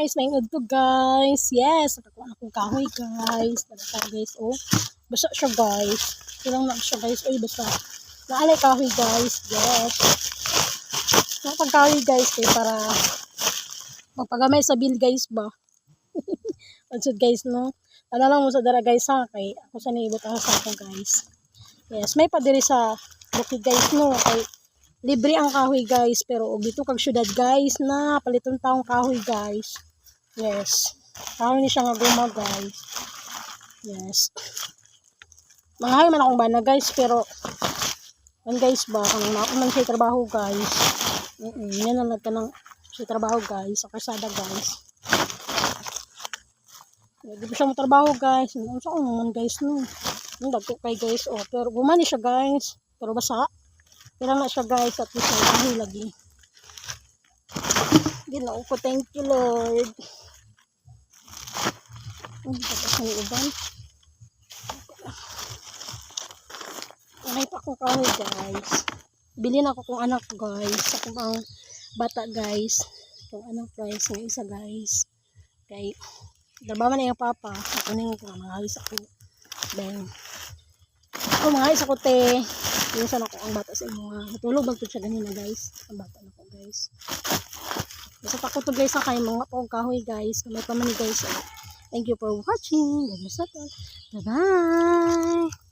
guys, maingod to guys. Yes, nakakuha na kong kahoy guys. Basta guys, oh. Basta siya guys. Ilang na siya guys. Uy, basta. Naalay kahoy guys. Yes. Nakapagkahoy guys kay para magpagamay sa bill guys ba. Ansud guys no. Ano lang mo sa dara guys ha. Kay ako sa niibot ako sa ako guys. Yes, may padiri sa bukid guys no. Kay libre ang kahoy guys, pero og dito kag syudad guys na paliton taong kahoy guys. Yes. Kahoy ni siya nga guma guys. Yes. Mangahay man akong bana guys, pero man guys ba kung naako man siya trabaho guys. Yan lang nagtanang siya trabaho guys, sa kasada guys. Di ba siya mo trabaho guys? Ano sa man guys no. Dagko kay guys oh, pero gumani siya guys. Pero basa. Kailan na siya guys at least ay lagi. Ginoo ko, thank you Lord. Hindi pa sa uban. Nakita ko kahoy guys. Bilhin ako kung anak guys. Ako ang bata guys. Kung anak guys. Ng isa guys. Kay trabaho na yung papa. Ako nang mga ayos ako. Then mga ayos ako te. Yung sana ko ang bata sa inyo. Natulog bagto siya ganina guys. Ang bata na ko guys. Basta ako to guys sa kayo mga pong kahoy guys. May pamani guys. Thank you for watching. God bless us all. Bye bye.